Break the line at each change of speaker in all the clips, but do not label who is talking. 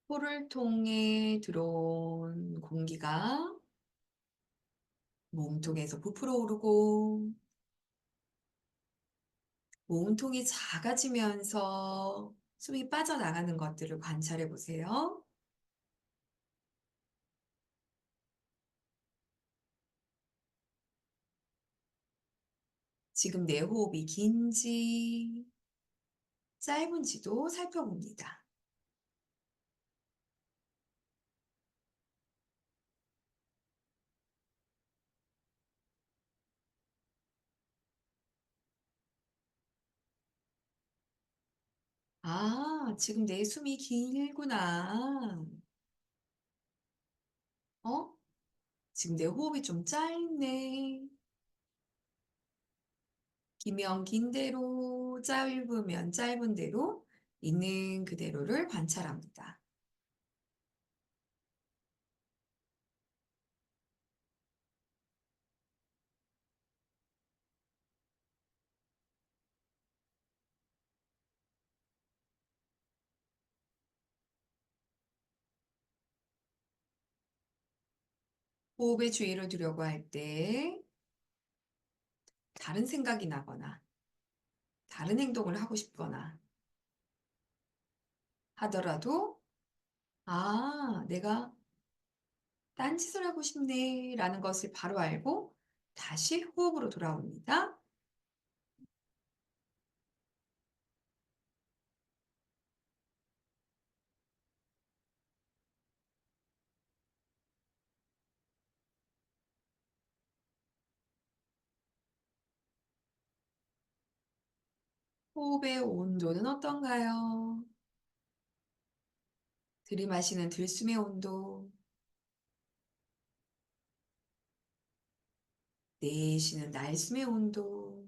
코를 통해 들어온 공기가 몸통에서 부풀어 오르고 몸통이 작아지면서 숨이 빠져나가는 것들을 관찰해 보세요. 지금 내 호흡이 긴지 짧은지도 살펴봅니다. 아, 지금 내 숨이 길구나. 어? 지금 내 호흡이 좀 짧네. 기면 긴 대로, 짧으면 짧은 대로, 있는 그대로를 관찰합니다. 호흡에 주의를 두려고 할 때, 다른 생각이 나거나, 다른 행동을 하고 싶거나 하더라도, 아, 내가 딴짓을 하고 싶네, 라는 것을 바로 알고, 다시 호흡으로 돌아옵니다. 호흡의 온도는 어떤가요? 들이마시는 들숨의 온도, 내쉬는 날숨의 온도,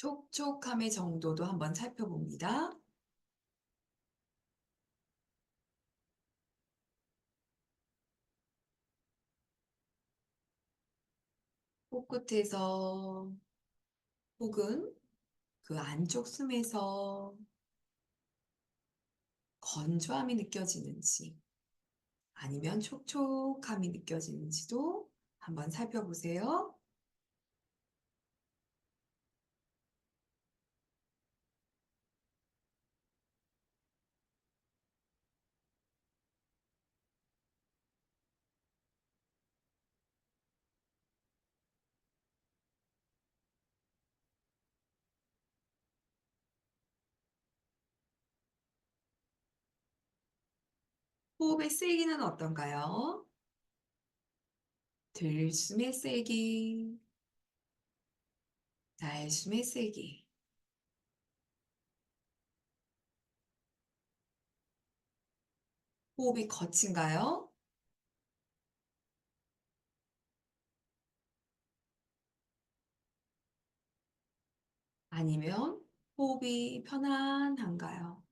촉촉함의 정도도 한번 살펴봅니다. 코끝에서 혹은 그 안쪽 숨에서 건조함이 느껴지는지 아니면 촉촉함이 느껴지는지도 한번 살펴보세요. 호흡의 세기는 어떤가요? 들숨의 세기, 날숨의 세기. 호흡이 거친가요? 아니면 호흡이 편안한가요?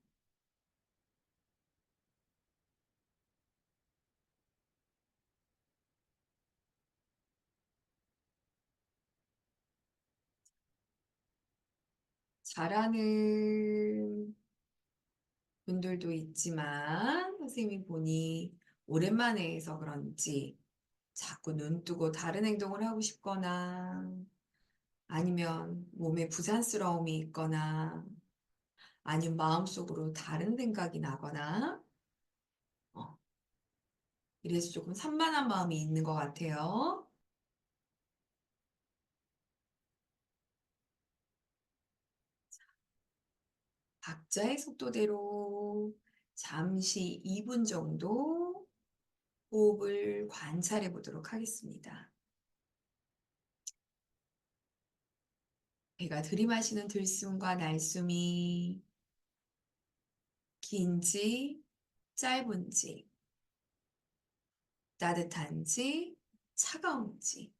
잘하는 분들도 있지만 선생님이 보니 오랜만에 해서 그런지 자꾸 눈 뜨고 다른 행동을 하고 싶거나 아니면 몸에 부산스러움이 있거나 아니면 마음속으로 다른 생각이 나거나 어, 이래서 조금 산만한 마음이 있는 것 같아요. 각자의 속도대로 잠시 2분 정도 호흡을 관찰해 보도록 하겠습니다. 배가 들이마시는 들숨과 날숨이 긴지 짧은지 따뜻한지 차가운지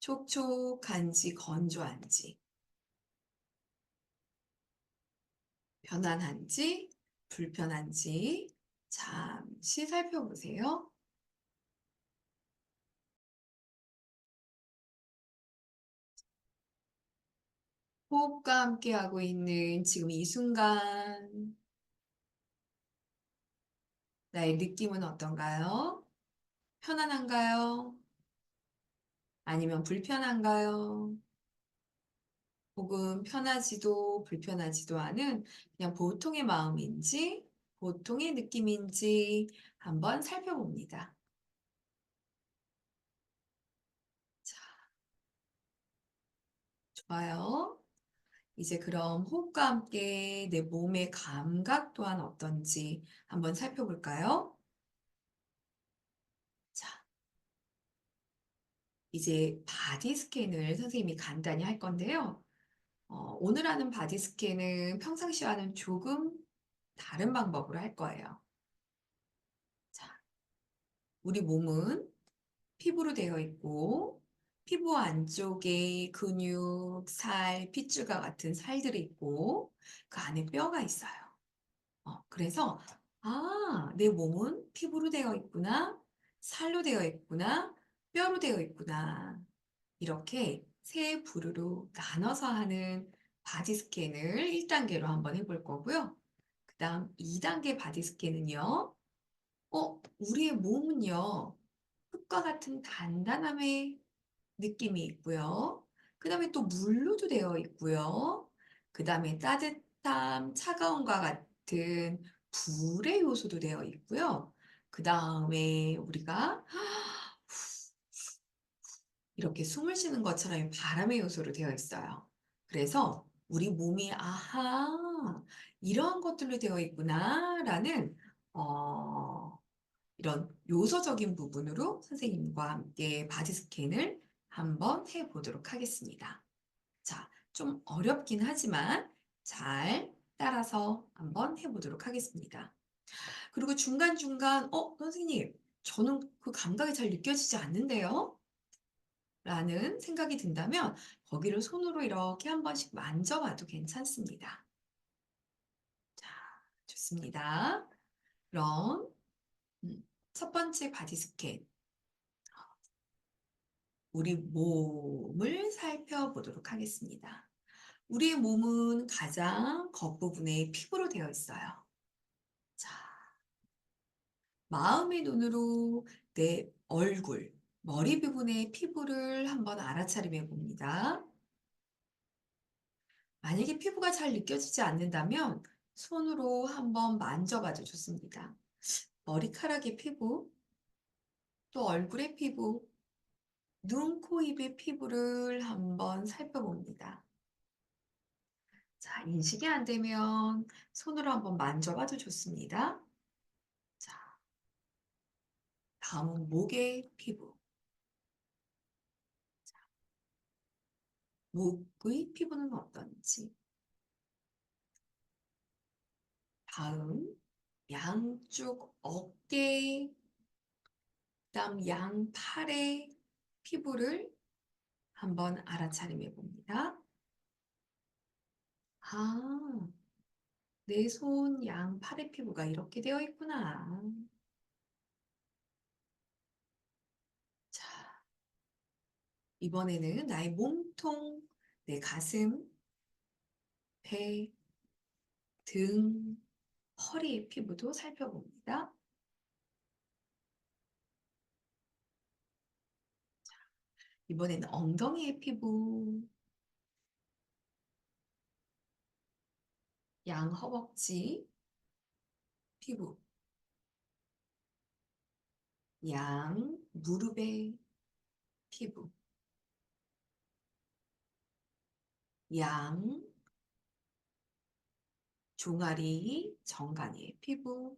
촉촉한지 건조한지, 편안한지 불편한지 잠시 살펴보세요. 호흡과 함께하고 있는 지금 이 순간, 나의 느낌은 어떤가요? 편안한가요? 아니면 불편한가요? 혹은 편하지도 불편하지도 않은 그냥 보통의 마음인지, 보통의 느낌인지 한번 살펴봅니다. 자, 좋아요. 이제 그럼 호흡과 함께 내 몸의 감각 또한 어떤지 한번 살펴볼까요? 자, 이제 바디 스캔을 선생님이 간단히 할 건데요. 오늘 하는 바디 스캔은 평상시와는 조금 다른 방법으로 할 거예요. 자, 우리 몸은 피부로 되어 있고, 피부 안쪽에 근육, 살, 핏줄과 같은 살들이 있고, 그 안에 뼈가 있어요. 그래서, 아, 내 몸은 피부로 되어 있구나, 살로 되어 있구나, 뼈로 되어 있구나. 이렇게 세 부류로 나눠서 하는 바디 스캔을 1단계로 한번 해볼 거고요. 그 다음 2단계 바디 스캔은요, 우리의 몸은요, 흙과 같은 단단함의 느낌이 있고요. 그 다음에 또 물로도 되어 있고요. 그 다음에 따뜻함, 차가움과 같은 불의 요소도 되어 있고요. 그 다음에 우리가 이렇게 숨을 쉬는 것처럼 바람의 요소로 되어 있어요. 그래서 우리 몸이 아하, 이러한 것들로 되어 있구나라는 어, 이런 요소적인 부분으로 선생님과 함께 바디 스캔을 한번 해보도록 하겠습니다. 자, 좀 어렵긴 하지만 잘 따라서 한번 해보도록 하겠습니다. 그리고 중간중간, 선생님, 저는 그 감각이 잘 느껴지지 않는데요? 라는 생각이 든다면 거기를 손으로 이렇게 한 번씩 만져봐도 괜찮습니다. 자, 좋습니다. 그럼 첫 번째 바디 스캔, 우리 몸을 살펴보도록 하겠습니다. 우리의 몸은 가장 겉부분에 피부로 되어 있어요. 자, 마음의 눈으로 내 얼굴, 머리 부분의 피부를 한번 알아차림해 봅니다. 만약에 피부가 잘 느껴지지 않는다면 손으로 한번 만져봐도 좋습니다. 머리카락의 피부, 또 얼굴의 피부, 눈, 코, 입의 피부를 한번 살펴봅니다. 자, 인식이 안 되면 손으로 한번 만져봐도 좋습니다. 자, 다음은 목의 피부. 목의 피부는 어떤지. 다음, 양쪽 어깨, 그다음 양팔의 피부를 한번 알아차림해 봅니다. 아, 내 손 양팔의 피부가 이렇게 되어 있구나. 자, 이번에는 나의 몸통, 내 가슴, 배, 등, 허리의 피부도 살펴봅니다. 이번에는 엉덩이의 피부, 양 허벅지 피부, 양 무릎의 피부, 양 종아리 정강이의 피부,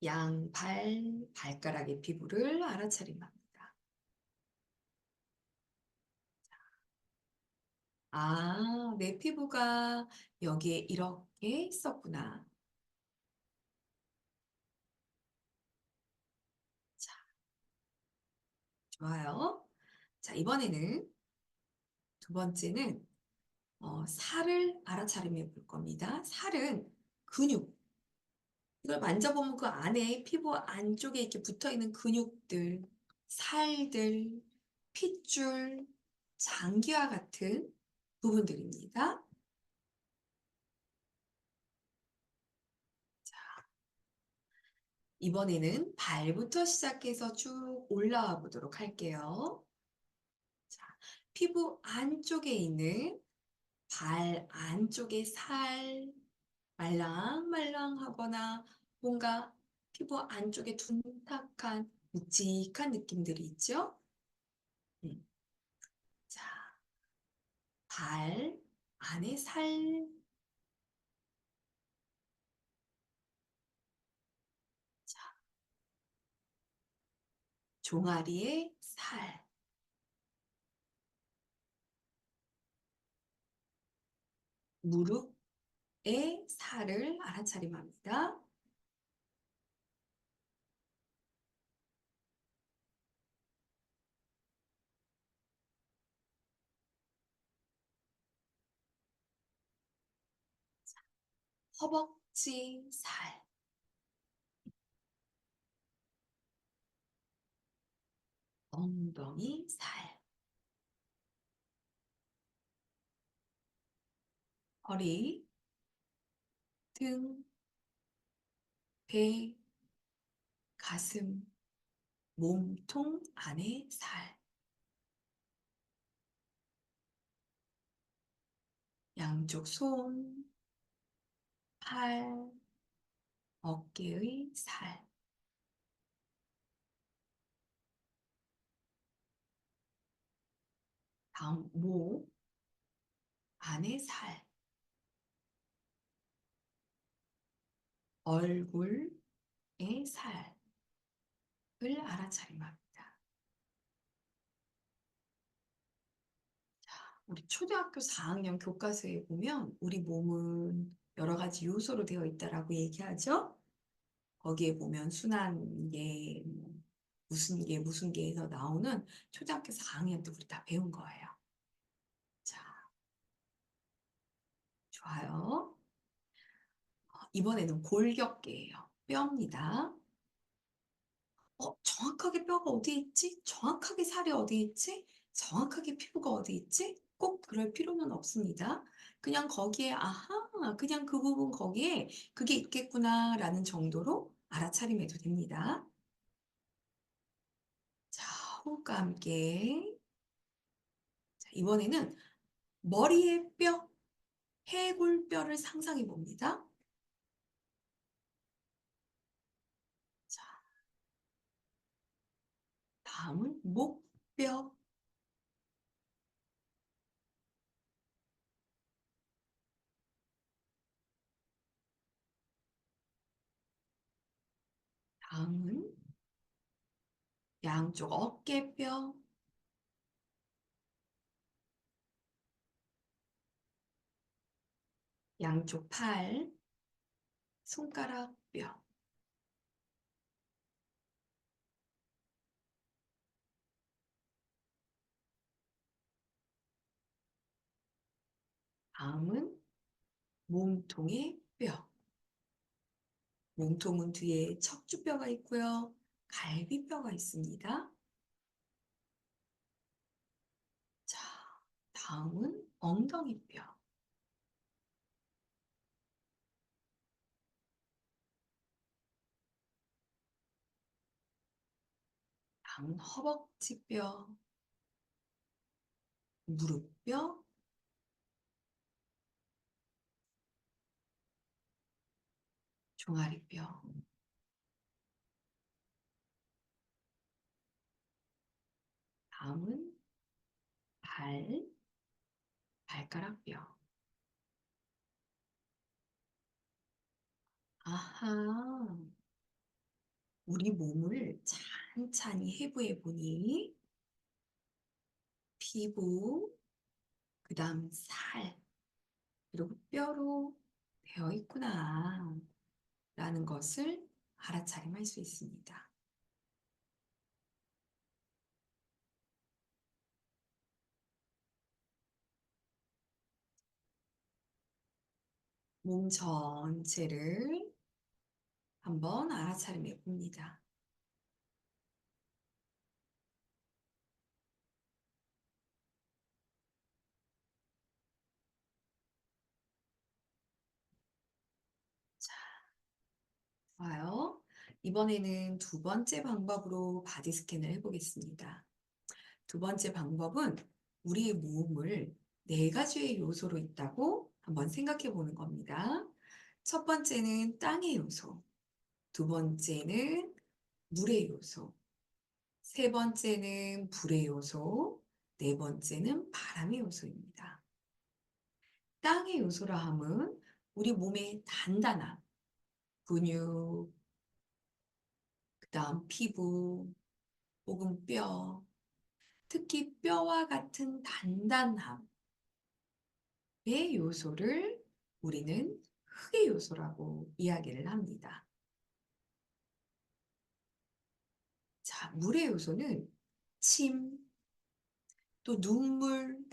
양발 발가락의 피부를 알아차림합니다. 아, 내 피부가 여기에 이렇게 있었구나. 자, 좋아요. 자, 이번에는 두 번째는 살을 알아차림해 볼 겁니다. 살은 근육. 이걸 만져보면 그 안에 피부 안쪽에 이렇게 붙어 있는 근육들, 살들, 핏줄, 장기와 같은 부분들입니다. 이번에는 발부터 시작해서 쭉 올라와 보도록 할게요. 자, 피부 안쪽에 있는 발 안쪽의 살, 말랑말랑하거나 뭔가 피부 안쪽에 둔탁한 묵직한 느낌들이 있죠? 음. 자, 발 안에 살, 자, 종아리에 살, 무릎에 살을 알아차림합니다. 허벅지 살, 엉덩이 살, 허리, 등, 배, 가슴, 몸통 안에 살, 양쪽 손, 팔, 어깨의 살, 다음 목 안에 살, 얼굴의 살을 알아차림합니다. 우리 초등학교 4학년 교과서에 보면 우리 몸은 여러 가지 요소로 되어 있다라고 얘기하죠. 거기에 보면 순환계, 뭐 무슨 계에서 나오는 초등학교 4학년 때 우리 다 배운 거예요. 자, 좋아요. 이번에는 골격계예요. 뼈입니다. 정확하게 뼈가 어디 있지? 정확하게 살이 어디 있지? 정확하게 피부가 어디 있지? 꼭 그럴 필요는 없습니다. 그냥 거기에, 아하, 그냥 그 부분 거기에 그게 있겠구나라는 정도로 알아차림해도 됩니다. 자, 호흡과 함께. 자, 이번에는 머리의 뼈, 해골뼈를 상상해 봅니다. 자, 다음은 목뼈, 다음은 양쪽 어깨뼈, 양쪽 팔, 손가락뼈, 다음은 몸통의 뼈. 몸통은 뒤에 척추뼈가 있고요. 갈비뼈가 있습니다. 자, 다음은 엉덩이뼈. 다음은 허벅지뼈, 무릎뼈, 종아리뼈. 다음은 발, 발가락뼈. 아하, 우리 몸을 찬찬히 해부해 보니 피부, 그 다음 살, 그리고 뼈로 되어 있구나 라는 것을 알아차림할 수 있습니다. 몸 전체를 한번 알아차림해 봅니다. 좋아요. 이번에는 두 번째 방법으로 바디 스캔을 해보겠습니다. 두 번째 방법은 우리의 몸을 네 가지의 요소로 있다고 한번 생각해 보는 겁니다. 첫 번째는 땅의 요소, 두 번째는 물의 요소, 세 번째는 불의 요소, 네 번째는 바람의 요소입니다. 땅의 요소라 함은 우리 몸의 단단함, 근육, 그다음 피부, 혹은 뼈, 특히 뼈와 같은 단단함의 요소를 우리는 흙의 요소라고 이야기를 합니다. 자, 물의 요소는 침, 또 눈물,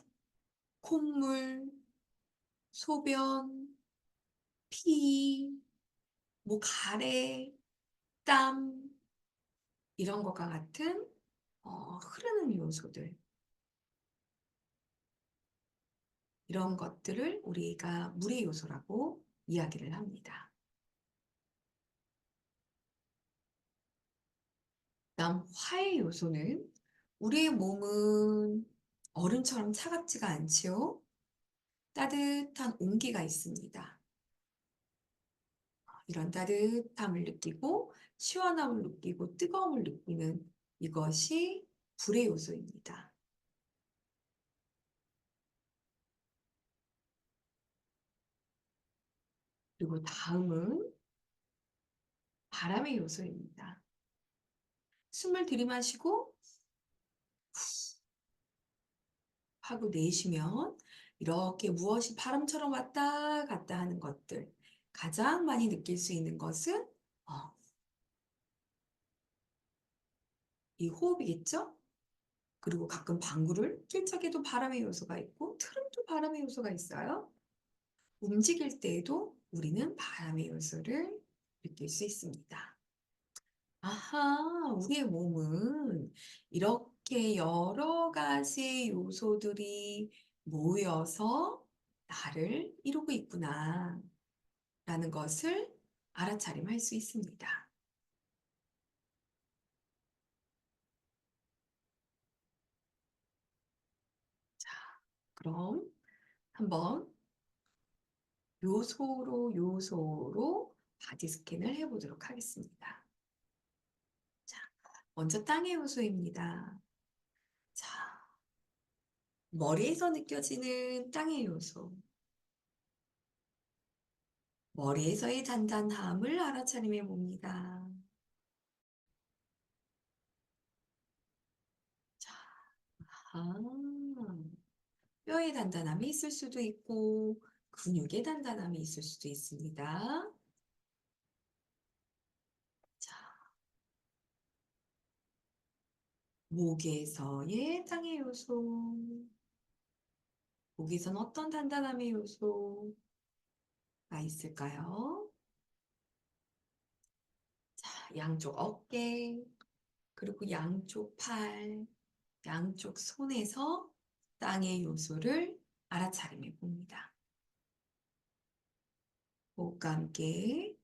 콧물, 소변, 피, 뭐 가래, 땀 이런 것과 같은 흐르는 요소들 이런 것들을 우리가 물의 요소라고 이야기를 합니다. 다음 화의 요소는 우리의 몸은 얼음처럼 차갑지가 않지요. 따뜻한 온기가 있습니다. 이런 따뜻함을 느끼고 시원함을 느끼고 뜨거움을 느끼는 이것이 불의 요소입니다. 그리고 다음은 바람의 요소입니다. 숨을 들이마시고 하고 내쉬면 이렇게 무엇이 바람처럼 왔다 갔다 하는 것들 가장 많이 느낄 수 있는 것은 어, 이 호흡이겠죠? 그리고 가끔 방구를 낄 적에도 바람의 요소가 있고 트름도 바람의 요소가 있어요. 움직일 때에도 우리는 바람의 요소를 느낄 수 있습니다. 아하, 우리의 몸은 이렇게 여러 가지 요소들이 모여서 나를 이루고 있구나, 라는 것을 알아차림할 수 있습니다. 자, 그럼 한번 요소로 바디 스캔을 해보도록 하겠습니다. 자, 먼저 땅의 요소입니다. 자, 머리에서 느껴지는 땅의 요소. 머리에서의 단단함을 알아차림해 봅니다. 자, 아, 뼈의 단단함이 있을 수도 있고, 근육의 단단함이 있을 수도 있습니다. 자, 목에서의 땅의 요소. 목에서는 어떤 단단함의 요소가 있을까요? 자, 양쪽 어깨, 그리고 양쪽 팔, 양쪽 손에서 땅의 요소를 알아차림해 봅니다. 호흡과 함께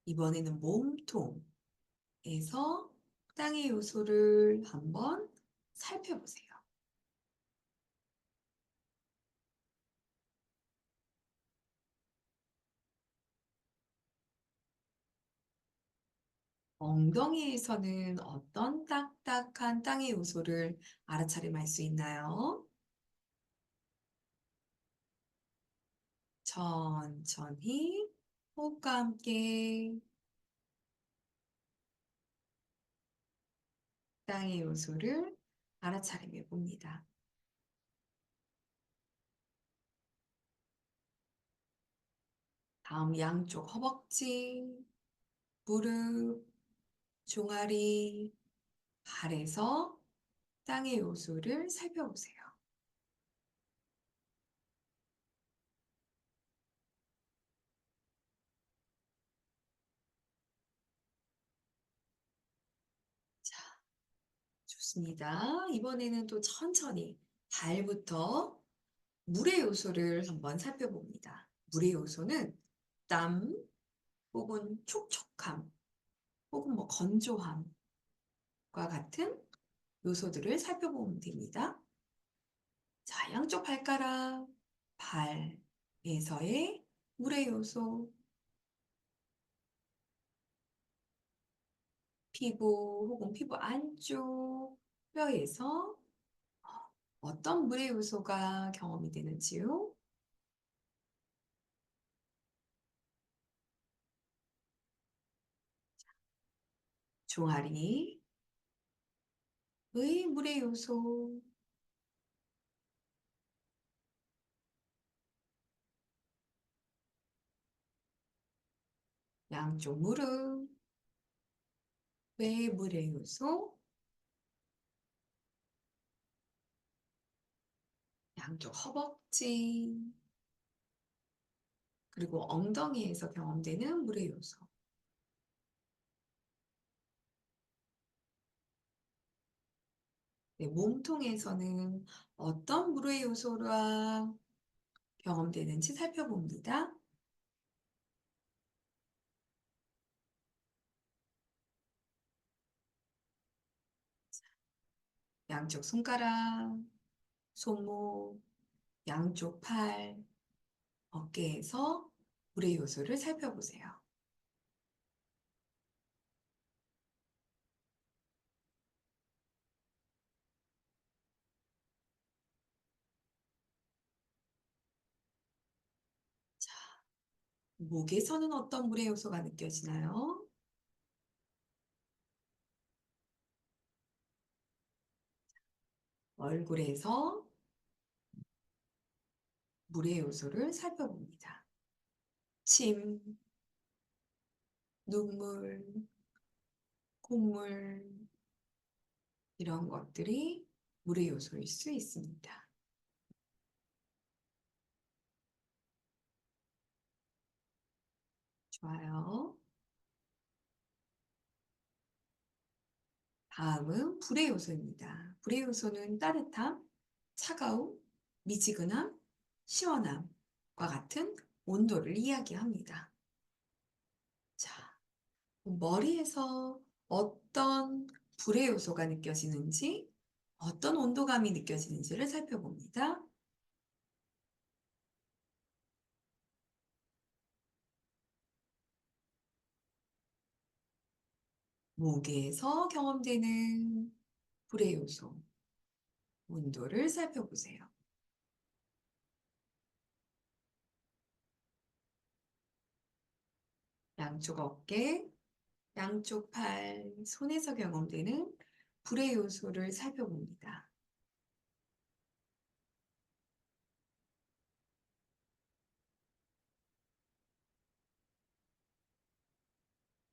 이번에는 몸통에서 땅의 요소를 한번 살펴보세요. 엉덩이에서는 어떤 딱딱한 땅의 요소를 알아차림할 수 있나요? 천천히 호흡과 함께 땅의 요소를 알아차림해 봅니다. 다음 양쪽 허벅지, 무릎, 종아리, 발에서 땅의 요소를 살펴보세요. 자, 좋습니다. 이번에는 또 천천히 발부터 물의 요소를 한번 살펴봅니다. 물의 요소는 땀 혹은 촉촉함 혹은 뭐 건조함과 같은 요소들을 살펴보면 됩니다. 자, 양쪽 발가락, 발에서의 물의 요소, 피부 혹은 피부 안쪽 뼈에서 어떤 물의 요소가 경험이 되는지요? 종아리의 물의 요소, 양쪽 무릎, 왜 물의 요소, 양쪽 허벅지, 그리고 엉덩이에서 경험되는 물의 요소. 네, 몸통에서는 어떤 물의 요소가 경험되는지 살펴봅니다. 양쪽 손가락, 손목, 양쪽 팔, 어깨에서 물의 요소를 살펴보세요. 목에서는 어떤 물의 요소가 느껴지나요? 얼굴에서 물의 요소를 살펴봅니다. 침, 눈물, 콧물, 이런 것들이 물의 요소일 수 있습니다. 좋아요. 다음은 불의 요소입니다. 불의 요소는 따뜻함, 차가움, 미지근함, 시원함과 같은 온도를 이야기합니다. 자, 머리에서 어떤 불의 요소가 느껴지는지, 어떤 온도감이 느껴지는지를 살펴봅니다. 목에서 경험되는 불의 요소, 온도를 살펴보세요. 양쪽 어깨, 양쪽 팔, 손에서 경험되는 불의 요소를 살펴봅니다.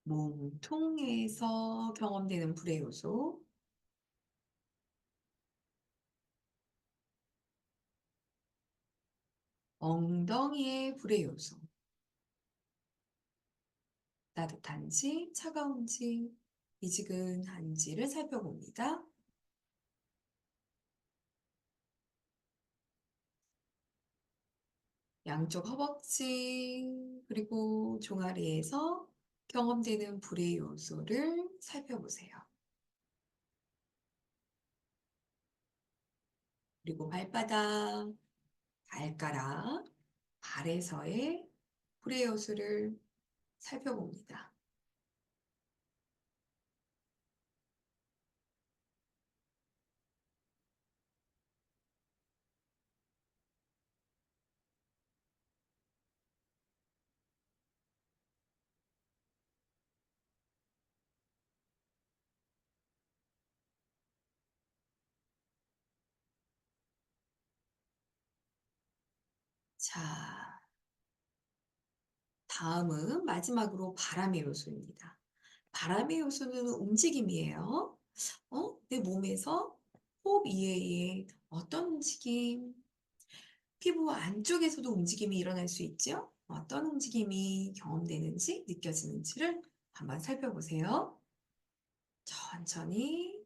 몸통에서 경험되는 불의 요소, 엉덩이의 불의 요소, 따뜻한지 차가운지 미지근한지를 살펴봅니다. 양쪽 허벅지 그리고 종아리에서 경험되는 불의 요소를 살펴보세요. 그리고 발바닥, 발가락, 발에서의 불의 요소를 살펴봅니다. 자, 다음은 마지막으로 바람의 요소입니다. 바람의 요소는 움직임이에요. 내 몸에서 호흡 이외에 어떤 움직임, 피부 안쪽에서도 움직임이 일어날 수 있죠? 어떤 움직임이 경험되는지 느껴지는지를 한번 살펴보세요. 천천히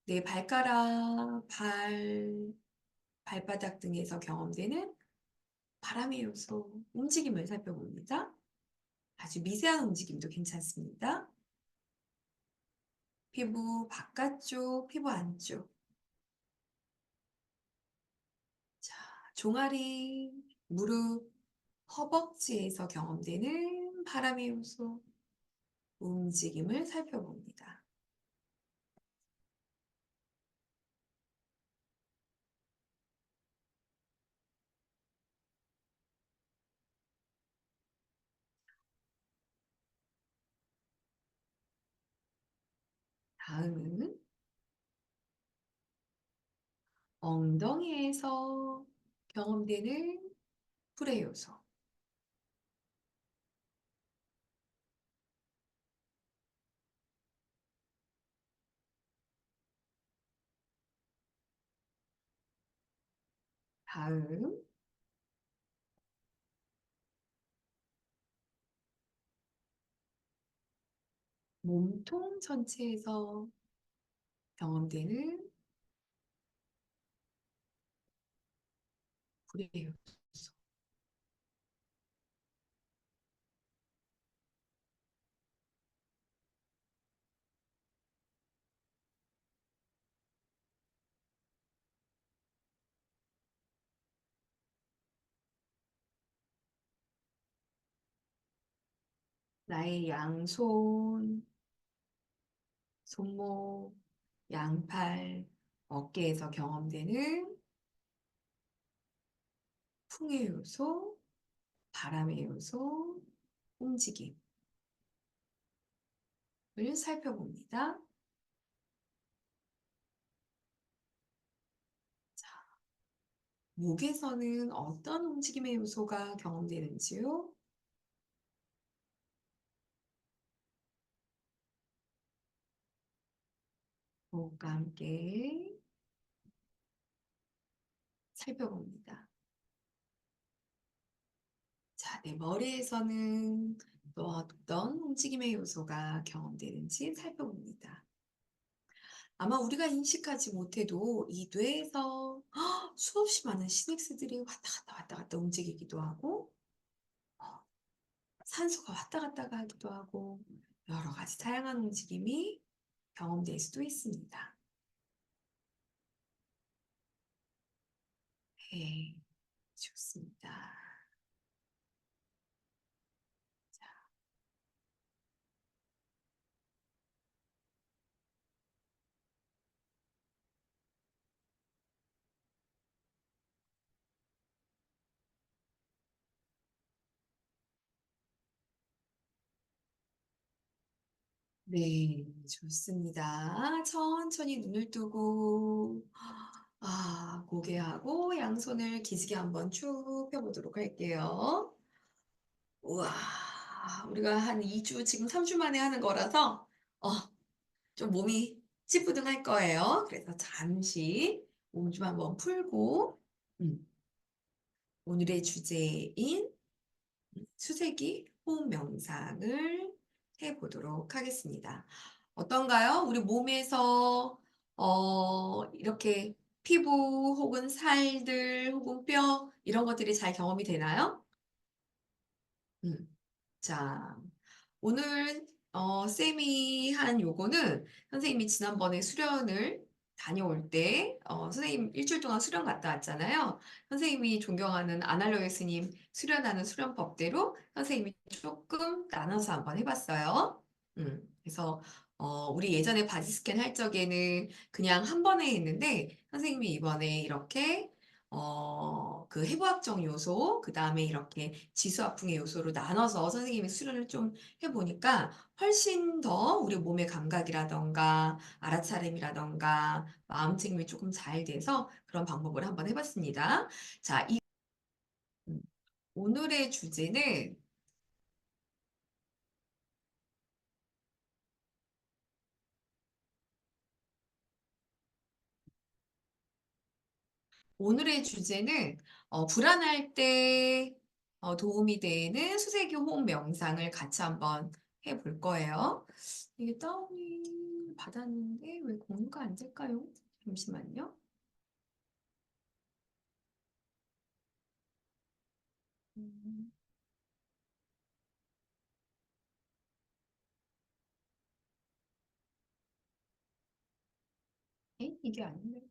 내 발가락, 발바닥 등에서 경험되는 바람의 요소, 움직임을 살펴봅니다. 아주 미세한 움직임도 괜찮습니다. 피부 바깥쪽, 피부 안쪽. 자, 종아리, 무릎, 허벅지에서 경험되는 바람의 요소, 움직임을 살펴봅니다. 다음은 엉덩이에서 경험되는 불의 요소. 다음, 몸통 전체에서 경험되는 불의 요소. 나의 양손, 손목, 양팔, 어깨에서 경험되는 풍의 요소, 바람의 요소, 움직임을 살펴봅니다. 자, 목에서는 어떤 움직임의 요소가 경험되는지요? 목과 함께 살펴봅니다. 자, 내 머리에서는 또 어떤 움직임의 요소가 경험되는지 살펴봅니다. 아마 우리가 인식하지 못해도 이 뇌에서 수없이 많은 시냅스들이 왔다 갔다 움직이기도 하고, 어, 산소가 왔다 갔다 하기도 하고, 여러 가지 다양한 움직임이 경험될 수도 있습니다. 네, 좋습니다. 네, 좋습니다. 천천히 눈을 뜨고, 고개하고 양손을 기지개 한번 쭉 펴보도록 할게요. 우와, 우리가 한 2주, 지금 3주 만에 하는 거라서, 어, 좀 몸이 찌뿌둥할 거예요. 그래서 잠시 몸 좀 한번 풀고, 음, 오늘의 주제인 수세기 호흡 명상을 해보도록 하겠습니다. 어떤가요? 우리 몸에서 이렇게 피부 혹은 살들 혹은 뼈 이런 것들이 잘 경험이 되나요? 음. 자, 오늘 쌤이 한 요거는 선생님이 지난번에 수련을 다녀올 때 선생님 일주일 동안 수련 갔다 왔잖아요. 선생님이 존경하는 아날로이 스님 수련하는 수련법대로 선생님이 조금 나눠서 한번 해봤어요. 그래서 우리 예전에 바디 스캔 할 적에는 그냥 한 번에 했는데 선생님이 이번에 이렇게 그 해부학적 요소, 그 다음에 이렇게 지수화풍의 요소로 나눠서 선생님이 수련을 좀 해보니까 훨씬 더 우리 몸의 감각이라던가 알아차림이라던가 마음챙김이 조금 잘 돼서 그런 방법을 한번 해봤습니다. 자, 음, 오늘의 주제는 오늘의 주제는 불안할 때 도움이 되는 수세기 호흡 명상을 같이 한번 해볼 거예요. 이게 다운이 받았는데 왜 공유가 안 될까요? 잠시만요. 음, 이게 아닌데.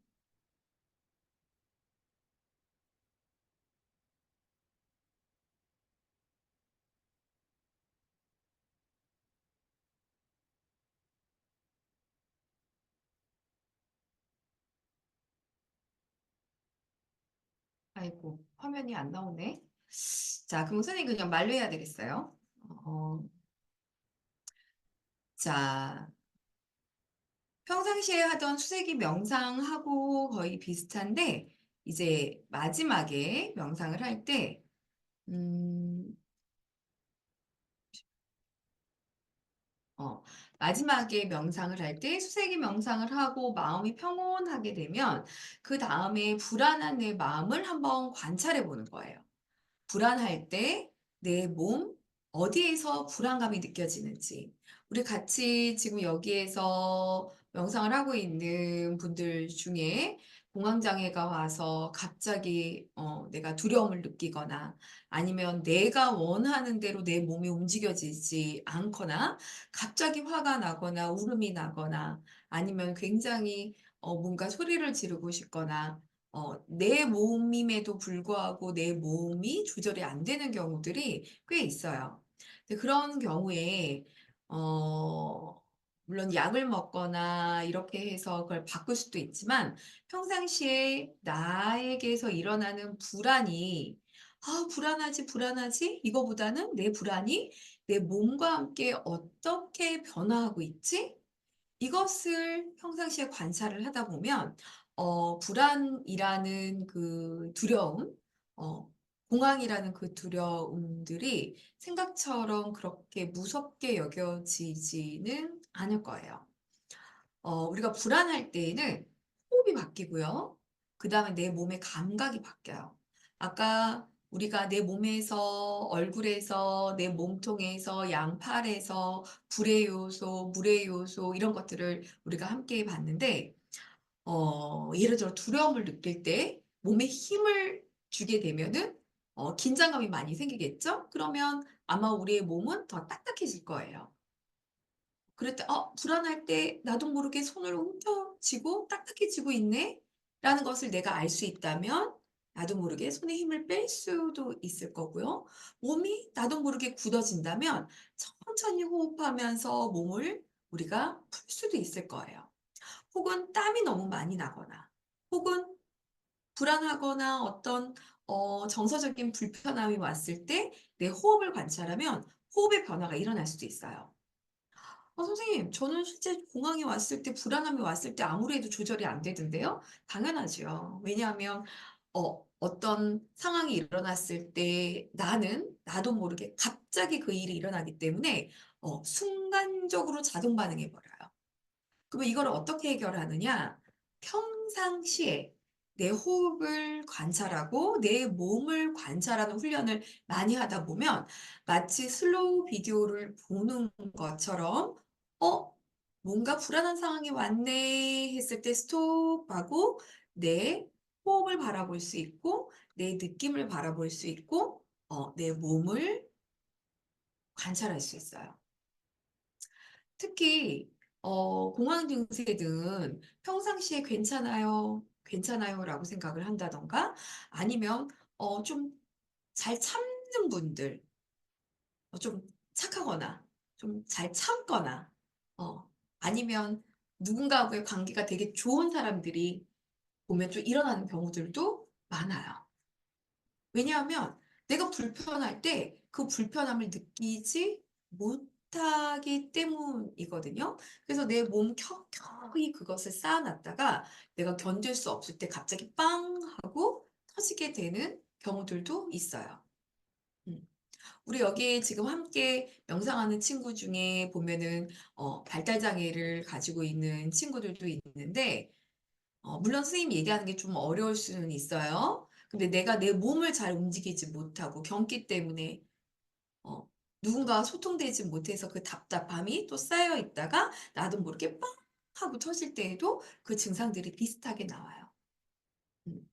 아이고, 화면이 안 나오네. 자, 그럼 선생님 그냥 말로 해야 되겠어요. 어, 자, 평상시에 하던 수세기 명상하고 거의 비슷한데, 이제 마지막에 명상을 할 때, 음, 어, 마지막에 명상을 할 때 수세기 명상을 하고 마음이 평온하게 되면, 그 다음에 불안한 내 마음을 한번 관찰해 보는 거예요. 불안할 때 내 몸 어디에서 불안감이 느껴지는지. 우리 같이 지금 여기에서 명상을 하고 있는 분들 중에 공황장애가 와서 갑자기 내가 두려움을 느끼거나 아니면 내가 원하는 대로 내 몸이 움직여지지 않거나 갑자기 화가 나거나 울음이 나거나 아니면 굉장히 뭔가 소리를 지르고 싶거나 내 몸임에도 불구하고 내 몸이 조절이 안 되는 경우들이 꽤 있어요. 근데 그런 경우에, 물론 약을 먹거나 이렇게 해서 그걸 바꿀 수도 있지만 평상시에 나에게서 일어나는 불안이 불안하지, 불안하지? 이거보다는 내 불안이 내 몸과 함께 어떻게 변화하고 있지? 이것을 평상시에 관찰을 하다 보면 불안이라는 그 두려움, 어, 공황이라는 그 두려움들이 생각처럼 그렇게 무섭게 여겨지지는 않을 거예요. 우리가 불안할 때에는 호흡이 바뀌고요. 그 다음에 내 몸의 감각이 바뀌어요. 아까 우리가 내 몸에서, 얼굴에서, 내 몸통에서, 양팔에서 불의 요소, 물의 요소, 이런 것들을 우리가 함께 봤는데, 예를 들어 두려움을 느낄 때 몸에 힘을 주게 되면은, 긴장감이 많이 생기겠죠? 그러면 아마 우리의 몸은 더 딱딱해질 거예요. 그럴 때, 불안할 때 나도 모르게 손을 움켜쥐고 딱딱해지고 있네? 라는 것을 내가 알 수 있다면, 나도 모르게 손에 힘을 뺄 수도 있을 거고요. 몸이 나도 모르게 굳어진다면, 천천히 호흡하면서 몸을 우리가 풀 수도 있을 거예요. 혹은 땀이 너무 많이 나거나, 혹은 불안하거나 어떤, 정서적인 불편함이 왔을 때 내 호흡을 관찰하면 호흡의 변화가 일어날 수도 있어요. 선생님, 저는 실제 공항에 왔을 때, 불안함이 왔을 때 아무리 해도 조절이 안 되던데요? 당연하죠. 왜냐하면, 어떤 상황이 일어났을 때 나도 모르게 갑자기 그 일이 일어나기 때문에, 순간적으로 자동 반응해버려요. 그러면 이걸 어떻게 해결하느냐? 평상시에 내 호흡을 관찰하고 내 몸을 관찰하는 훈련을 많이 하다 보면 마치 슬로우 비디오를 보는 것처럼 어? 뭔가 불안한 상황이 왔네 했을 때 스톱하고 내 호흡을 바라볼 수 있고 내 느낌을 바라볼 수 있고 내 몸을 관찰할 수 있어요. 특히 공황 증세든 평상시에 괜찮아요, 괜찮아요라고 생각을 한다던가 아니면 좀 잘 참는 분들, 좀 착하거나 좀 잘 참거나 어, 아니면 누군가하고의 관계가 되게 좋은 사람들이 보면 좀 일어나는 경우들도 많아요. 왜냐하면 내가 불편할 때 그 불편함을 느끼지 못하기 때문이거든요. 그래서 내 몸 켜켜이 그것을 쌓아놨다가 내가 견딜 수 없을 때 갑자기 빵 하고 터지게 되는 경우들도 있어요. 음. 우리 여기 지금 함께 명상하는 친구 중에 보면은 발달 장애를 가지고 있는 친구들도 있는데 물론 선생님이 얘기하는 게 좀 어려울 수는 있어요. 근데 내가 내 몸을 잘 움직이지 못하고 경기 때문에 어, 누군가와 소통되지 못해서 그 답답함이 또 쌓여 있다가 나도 모르게 빵 하고 터질 때에도 그 증상들이 비슷하게 나와요. 음.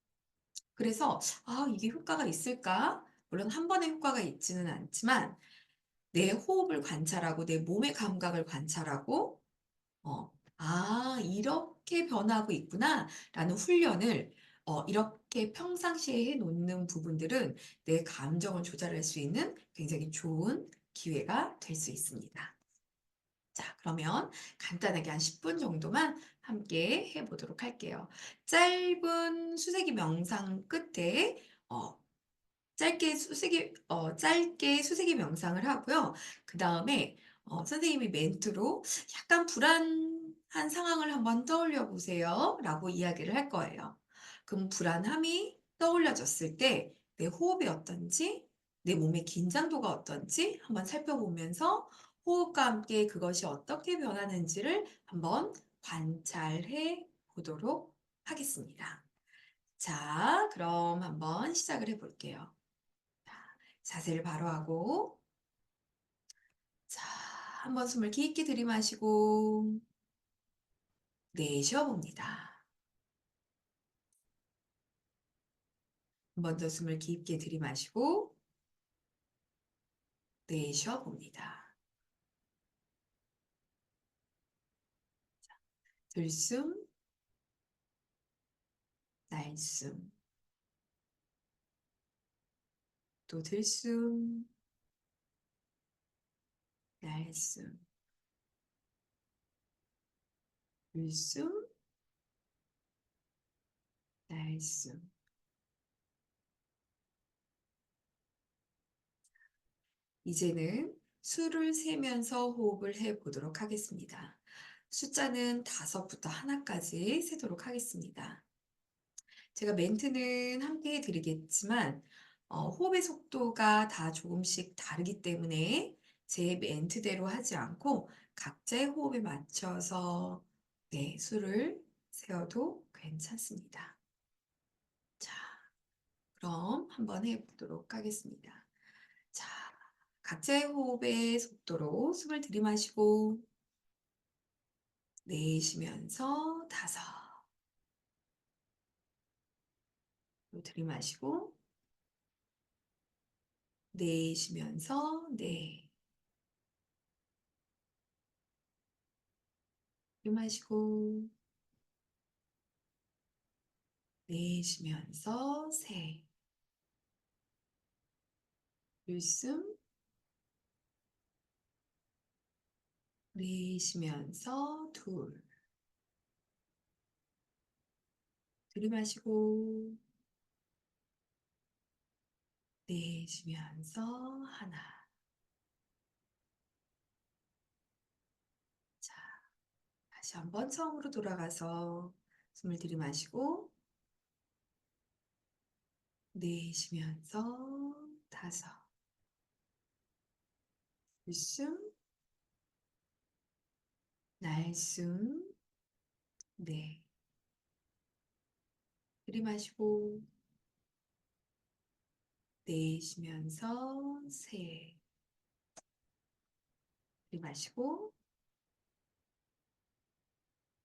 그래서 이게 효과가 있을까? 물론 한 번에 효과가 있지는 않지만 내 호흡을 관찰하고 내 몸의 감각을 관찰하고 이렇게 변하고 있구나라는 훈련을 이렇게 평상시에 해 놓는 부분들은 내 감정을 조절할 수 있는 굉장히 좋은 기회가 될 수 있습니다. 자, 그러면 간단하게 한 10분 정도만 함께 해 보도록 할게요. 짧은 수세기 명상 끝에 어, 짧게 수세기 명상을 하고요. 그다음에 선생님이 멘트로 "약간 불안한 상황을 한번 떠올려 보세요." 라고 이야기를 할 거예요. 그럼 불안함이 떠올려졌을 때 내 호흡이 어떤지, 내 몸의 긴장도가 어떤지 한번 살펴보면서 호흡과 함께 그것이 어떻게 변하는지를 한번 관찰해 보도록 하겠습니다. 자, 그럼 한번 시작을 해 볼게요. 자세를 바로 하고, 자, 한번 숨을 깊게 들이마시고, 내쉬어봅니다. 한 번 더 숨을 깊게 들이마시고, 내쉬어봅니다. 들숨, 날숨, 또 들숨, 날숨, 들숨, 날숨. 이제는 수를 세면서 호흡을 해 보도록 하겠습니다. 숫자는 5부터 1까지 세도록 하겠습니다. 제가 멘트는 함께 해 드리겠지만 호흡의 속도가 다 조금씩 다르기 때문에 제 멘트대로 하지 않고 각자의 호흡에 맞춰서 네, 수를 세어도 괜찮습니다. 자, 그럼 한번 해 보도록 하겠습니다. 자, 각자의 호흡의 속도로 숨을 들이마시고 내쉬면서 5, 또 들이마시고 내쉬면서 4, 들이마시고 내쉬면서 세, 들숨, 내쉬면서 둘, 들이마시고 내쉬면서 하나. 자, 다시 한번 처음으로 돌아가서 숨을 들이마시고 내쉬면서 5, 들숨, 날숨, 네, 들이마시고 내쉬면서 세, 들이마시고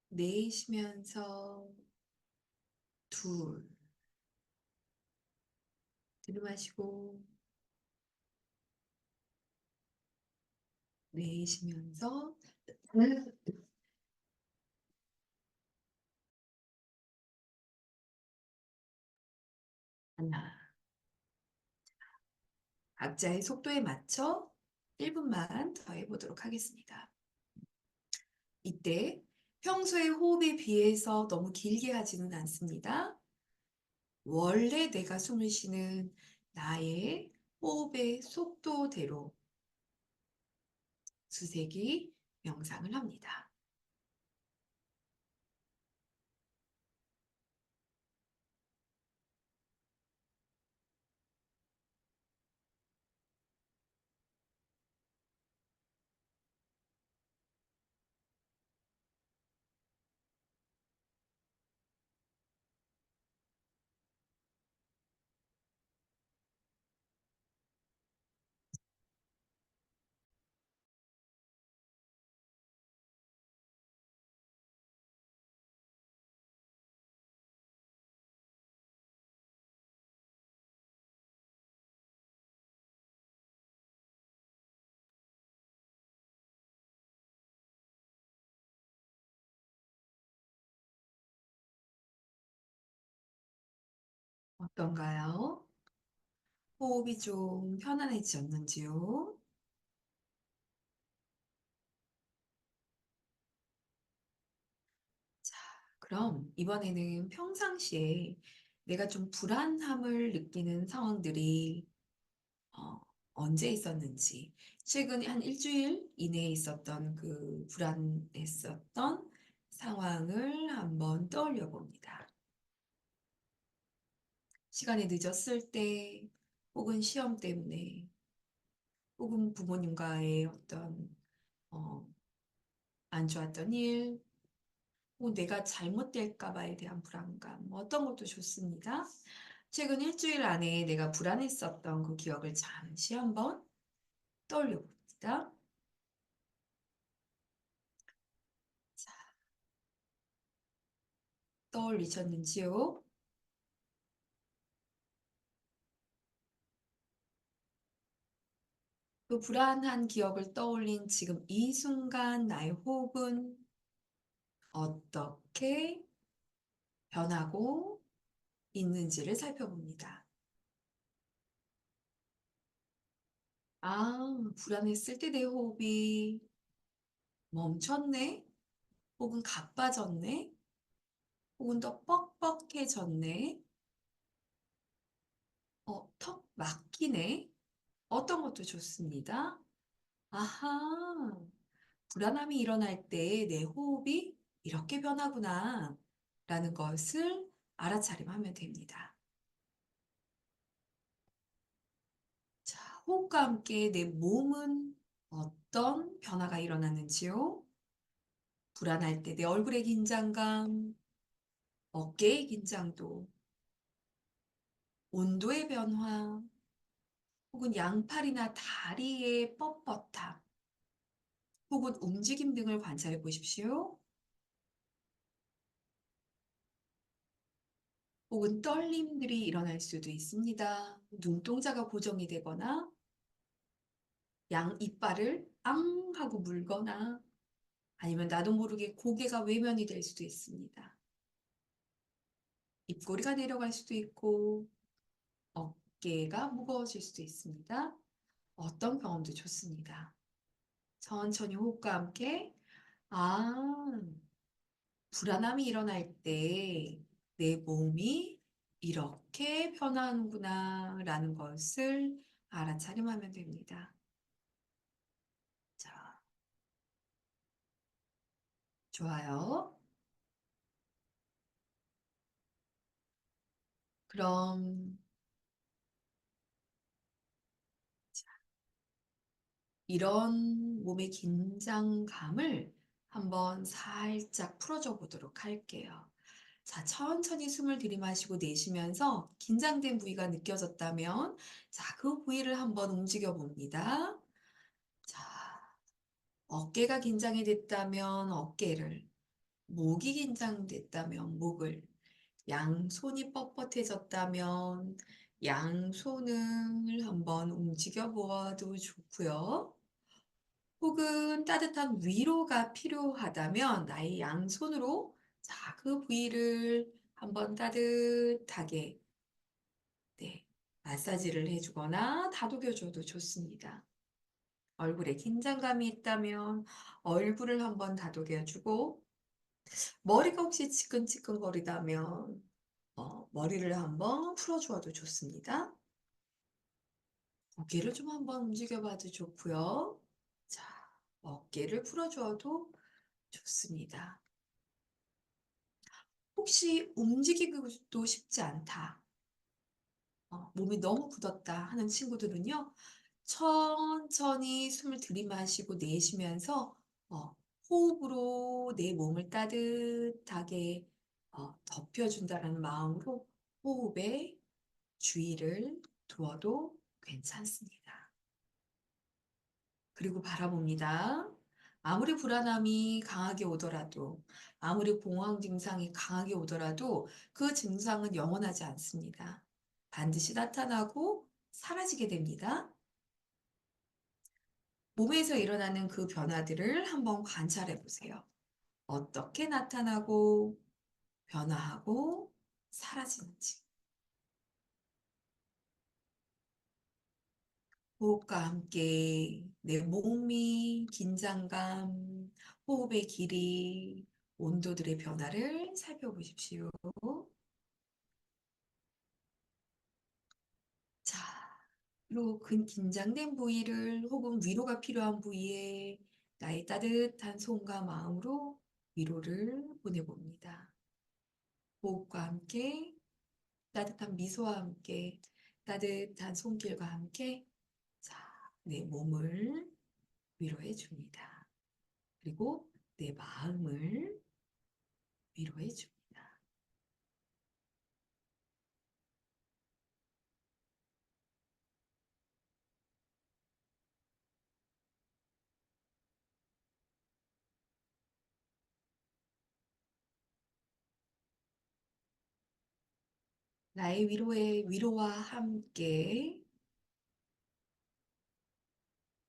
내쉬면서 둘, 들이마시고 내쉬면서 하나. 각자의 속도에 맞춰 1분만 더 해보도록 하겠습니다. 이때 평소의 호흡에 비해서 너무 길게 하지는 않습니다. 원래 내가 숨을 쉬는 나의 호흡의 속도대로 수세기 명상을 합니다. 어떤가요? 호흡이 좀 편안해지셨는지요? 자, 그럼 이번에는 평상시에 내가 좀 불안함을 느끼는 상황들이 어, 언제 있었는지, 최근 한 일주일 이내에 있었던 그 불안했었던 상황을 한번 떠올려 봅니다. 시간이 늦었을 때, 혹은 시험 때문에, 혹은 부모님과의 어떤 어, 안 좋았던 일, 혹은 내가 잘못될까 봐에 대한 불안감, 뭐 어떤 것도 좋습니다. 최근 일주일 안에 내가 불안했었던 그 기억을 잠시 한번 떠올려 봅니다. 자, 떠올리셨는지요? 그 불안한 기억을 떠올린 지금 이 순간 나의 호흡은 어떻게 변하고 있는지를 살펴봅니다. 아, 불안했을 때 내 호흡이 멈췄네? 혹은 가빠졌네? 혹은 더 뻑뻑해졌네? 턱 막히네? 어떤 것도 좋습니다. 아하, 불안함이 일어날 때 내 호흡이 이렇게 변하구나 라는 것을 알아차림하면 됩니다. 자, 호흡과 함께 내 몸은 어떤 변화가 일어나는지요? 불안할 때 내 얼굴의 긴장감, 어깨의 긴장도, 온도의 변화, 혹은 양팔이나 다리의 뻣뻣함, 혹은 움직임 등을 관찰해 보십시오. 혹은 떨림들이 일어날 수도 있습니다. 눈동자가 고정이 되거나 양 이빨을 앙 하고 물거나 아니면 나도 모르게 고개가 외면이 될 수도 있습니다. 입꼬리가 내려갈 수도 있고 어깨가 무거워질 수도 있습니다. 어떤 경험도 좋습니다. 천천히 호흡과 함께 아, 불안함이 일어날 때 내 몸이 이렇게 변하는구나 라는 것을 알아차림하면 됩니다. 자, 좋아요. 그럼 이런 몸의 긴장감을 한번 살짝 풀어줘 보도록 할게요. 자, 천천히 숨을 들이마시고 내쉬면서 긴장된 부위가 느껴졌다면, 자, 그 부위를 한번 움직여 봅니다. 자, 어깨가 긴장이 됐다면 어깨를, 목이 긴장됐다면 목을, 양손이 뻣뻣해졌다면 양손을 한번 움직여 보아도 좋고요. 혹은 따뜻한 위로가 필요하다면 나의 양손으로 자, 그 부위를 한번 따뜻하게 네, 마사지를 해주거나 다독여줘도 좋습니다. 얼굴에 긴장감이 있다면 얼굴을 한번 다독여주고 머리가 혹시 지끈지끈거리다면 머리를 한번 풀어주어도 좋습니다. 어깨를 좀 한번 움직여봐도 좋고요. 자, 어깨를 풀어주어도 좋습니다. 혹시 움직이기도 쉽지 않다. 몸이 너무 굳었다 하는 친구들은요. 천천히 숨을 들이마시고 내쉬면서 호흡으로 내 몸을 따뜻하게 덮여준다는 마음으로 호흡에 주의를 두어도 괜찮습니다. 그리고 바라봅니다. 아무리 불안함이 강하게 오더라도, 아무리 공황 증상이 강하게 오더라도 그 증상은 영원하지 않습니다. 반드시 나타나고 사라지게 됩니다. 몸에서 일어나는 그 변화들을 한번 관찰해 보세요. 어떻게 나타나고 변화하고 사라지는지. 호흡과 함께 내 몸이 긴장감, 호흡의 길이, 온도들의 변화를 살펴보십시오. 자, 그리고 긴장된 부위를 혹은 위로가 필요한 부위에 나의 따뜻한 손과 마음으로 위로를 보내봅니다. 호흡과 함께 따뜻한 미소와 함께 따뜻한 손길과 함께 자, 내 몸을 위로해 줍니다. 그리고 내 마음을 위로해 줍니다. 나의 위로와 함께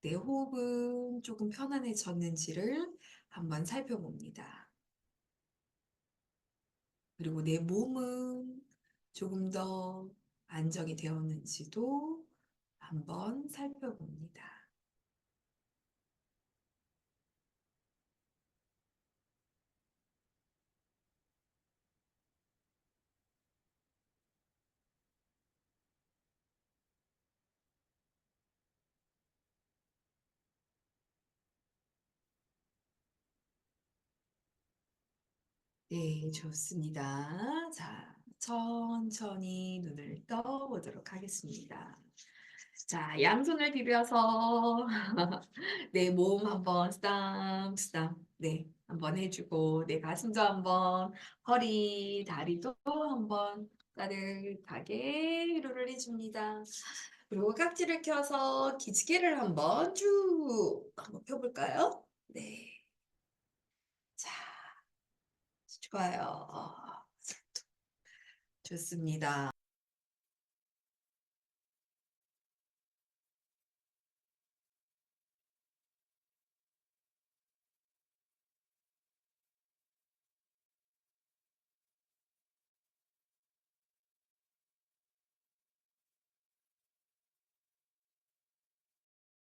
내 호흡은 조금 편안해졌는지를 한번 살펴봅니다. 그리고 내 몸은 조금 더 안정이 되었는지도 한번 살펴봅니다. 네, 좋습니다. 자, 천천히 눈을 떠보도록 하겠습니다. 자, 양손을 비벼서 내 몸 한번 쓰담쓰담 네, 한번 해주고 내 가슴도 한번 허리, 다리도 한번 따뜻하게 위로를 해줍니다. 그리고 깍지를 껴서 기지개를 한번 쭉 한번 펴볼까요? 네, 자, 좋아요. 좋습니다.